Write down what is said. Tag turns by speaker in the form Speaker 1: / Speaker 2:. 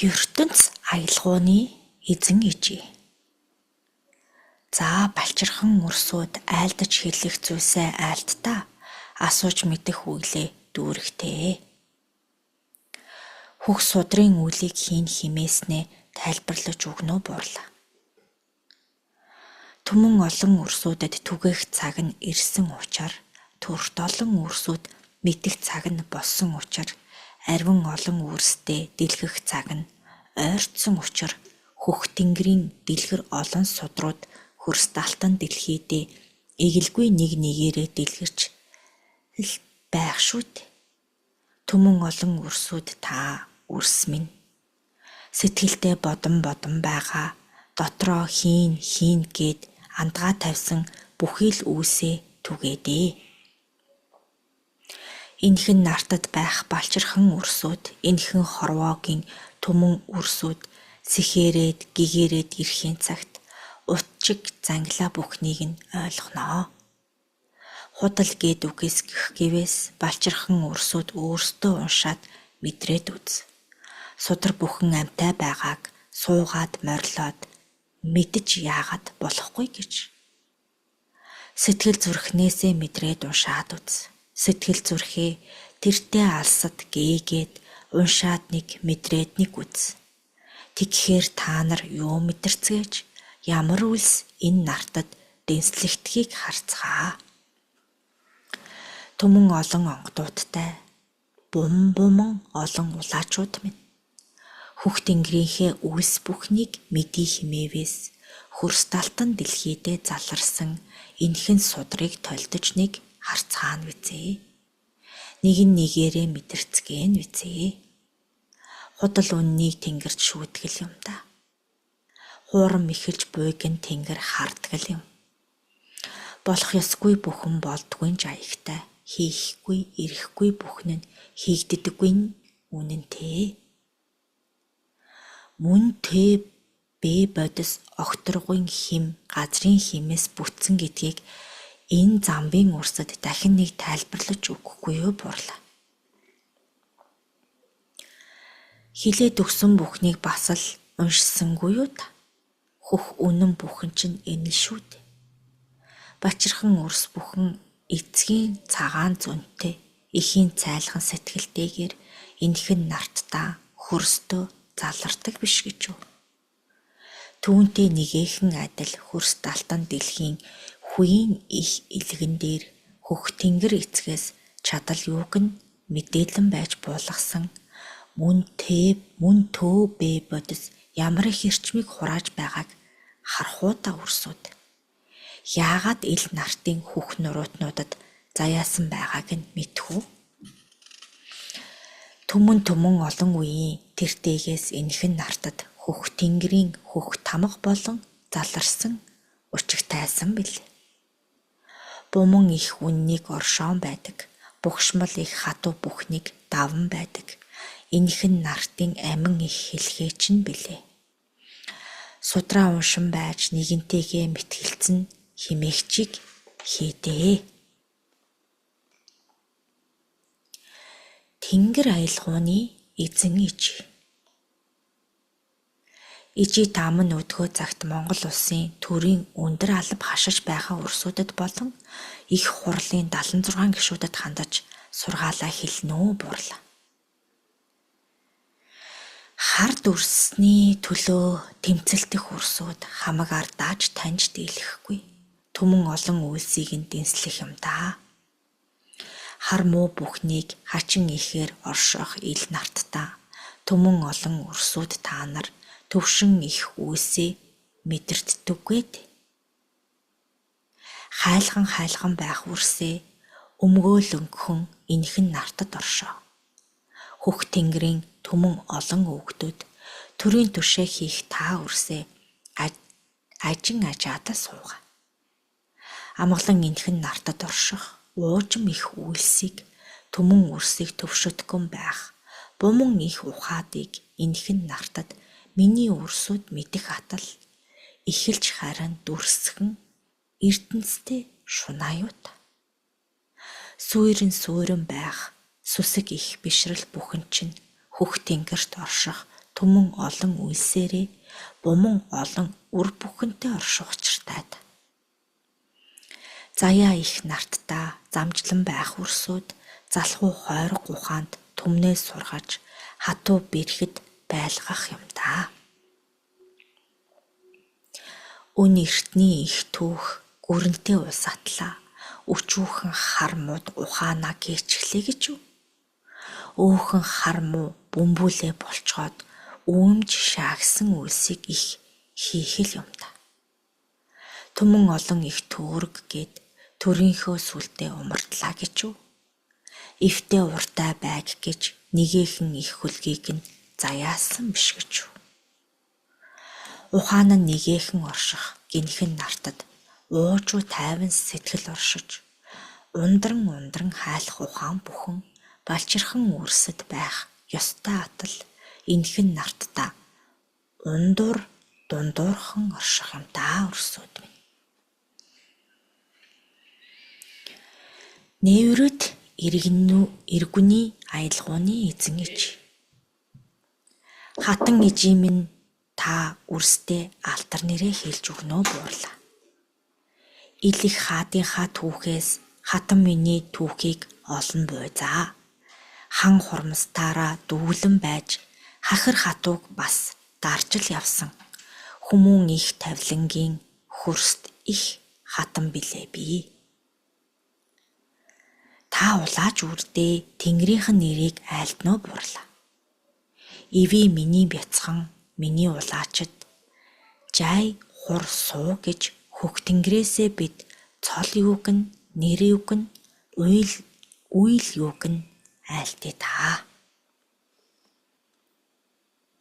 Speaker 1: ертөнц аялгауны эзэн ижээ. За балчирхан өрсүүд айлдаж хэлэх зүйлсээ айлтдаа асууж мэдэх үглээ дүүрэгтэй. Хөх судрын үлийг хийн химээснээ тайлбарлаж өгнө буурлаа. Түмэн олон өрсүүдэд түгээх цаг нь ирсэн учраас төрт олон өрсүүд мэдэх цаг нь болсон учраас арвин олон үрстэй дэлгэх цаг нь ойртсон учраас хөх тэнгэрийн дэлгэр олон судрууд хөрс далтан дэлхийдээ эгэлгүй нэг нэгээрээ дэлгэрч л байх шүү дээ. Түмэн олон өрсүүд та үрс минь. Сэтгэлдээ бодон байгаа дотроо хийн гээд андгаа тавьсан бүхий л үүсээ түгээдээ. Энхэн нартад байх балчирхан өрсүүд, энхэн хорвоогийн түмэн өрсүүд сэхээрээд гэгээрээд ирэхийн цагт утчиг занглаа бүхнийг нь ойлгоноо. Худал гээд үгүйсгэх гэвээс балчирхан өрсүүд өөрсдөө уншаад мэдрээд үз. Судар бүхэн амьтай байгааг суугаад морилоод мэдэж яагаад болохгүй гэж. Сэтгэл зүрхнээсээ мэдрээд уншаад үз. Сэтгэл зүрхээ тэртээ алсад гээгээд уншаад нэг мэдрээд нэг үз. Тэгэхэр та нар юу мэдэрцгээж ямар үлс энэ нартад дэнслэгдхийг харцгаа. Түмэн олон онгодуудтай буман олон улаачууд минь. Хөх тэнгэрийнхээ үлс бүхнийг мэдий химээвээс хөрс талтан дэлхийдээ заларсан энхэн судрыг толдож нэг харцгаан визээ. Нэг нь нэгээрээ мэдэрцгээн визээ. Худал үннийг тэнгэрч шүүтгэл юм да. Хуурам ихэлж буйгэн тэнгэр хардгал юм. Болох ёсгүй бүхэн болдгүй жаягтай. Хийхгүй, ирэхгүй бүхэн нь хийгддэггүй үнэнтэй. Мөн тэ бэ бодис огторгуйн хим газрын химээс бүтсэн гэдгийг энэ замбын урсад дахин нэг тайлбарлаж өгөхгүй юу буурлаа. Хилээд өгсөн бүхнийг бас л уншсангүй юу та? Хөх үнэн бүхэн чинь энэ л шүү дээ. Бачирхан өрс бүхэн эцгийн цагаан зүнтэй эхийн цайлхан сэтгэлтэйгээр энхэн нарттаа хөрстөө залардаг биш гэж юу? Түүнтэй нэгээхэн адил хөрс далтан дэлхийн хүийн их илгэн дээр хөх тэнгэр эцгээс чадал юуг нь мэдээлэн байж буулгасан мөн төө бэ бодис ямар их эрчмийг хурааж байгааг харахуудаа өрсүүд. Яагаад ил нартын хөх нуруутнуудад заяасан байгааг нь мэдхүү? Түмэн олон үеийн тэртэйгээс энхэн нартад хөх тэнгэрийн хөх тамга болон заларсан учигтайсан бил. Буман их үннийг оршоон байдаг. Бухшмал их хатуу бүхнийг даван байдаг. Энхэн нартын амин их хэлхээч нь билээ. Судраа уншин байж нэгэнтэйгээ мэтгэлцэн химээгчиг хийдээ. Тэнгэр аялгауны эзэн ижээ. Ижи тааман өдгөө цагт Монгол улсын төрийн өндөр алба хашиж байгаа өрсүүдэд болон их хурлын 76 гишүүдэд хандаж сургаалаа хэлнэ буурлаа. Хард өрсний төлөө тэмцэлдэх өрсүүд хамаг ардааж таньж дийлэхгүй. Түмэн олон үйлсийг нь дэнслэх юм да. Хар муу бүхнийг хачин ихээр орших ил нарттаа түмэн олон өрсүүд та нар төвшин их үйлсээ мэдэрддэггүй. Хайлган байх үрсээ өмгөөлөнгөн энхэн нартад оршоо. Хөх тэнгэрийн түмэн олон өвгдүүд төрийн түшээ хийх та үрсээ ажин ажаадаа сууга. Амгалан энхэн нартад орших уужим их үйлсийг түмэн үрсийг төвшөтгөн байх буман их ухаадыг энхэн нартад миний өрсүүд мэдэх атал эхэлж харан дүрсгэн эрдэнэстэй шунаюут. Сүүрэн байх сүсэг их бишрэл бүхэн чинь хөх тэнгэрт орших түмэн олон үйлсээрээ буман олон үр бүхэнтэй орших учиртайд. Заяа их нартаа замжлан байх үрсүүд залхуу хойрог ухаанд түмнээс сургаж хатуу бэрхэд байлгах юм да. Өн эртний их түүх гүрэнтэй улс атлаа өчүүхэн хар мууд ухаанаа гээчихлээ гэж юу? Өөхөн хар муу бөмбүүлээ болцоод үүмж шаагсан үйлсийг их хийх юм да. Түмэн олон их төөрөг гээд төрийнхөө сүлдээ умардлаа гэж юу? Эвтээ уртай байг гэж нэгээхэн их хөлгийг нь заяасан биш гэж юу? Ухаан нь нэгээхэн орших гинхэн нартад уужуу тайван сэтгэл оршиж, ундран хайлах ухаан бүхэн балчирхан үрсэд байх ёстой атал энхэн нартаа дундуурхан орших юм да өрсөд минь. Нээврэд иргэний аялгауны эзэн ич. Хатан ижи минь та үрсдээ алтар нэрээ хэлж өгнөө буурлаа. Илих хаадынхаа түүхээс хатан миний түүхийг олон буйзаа. Хан хурмстаараа дүүлэн байж хахир хатууг бас дарж л явсан. Хүмүүн их тавлангийн хөрст их хатан билээ би. Та улааж үрдээ Тэнгэрийнхэн нэрийг айлдноо буурлаа. Иви миний бяцхан миний улаачд жай хур суу гэж хөх тэнгэрээсээ бид цол юуг нь нэр юуг нь уйл юуг нь айлтээ та.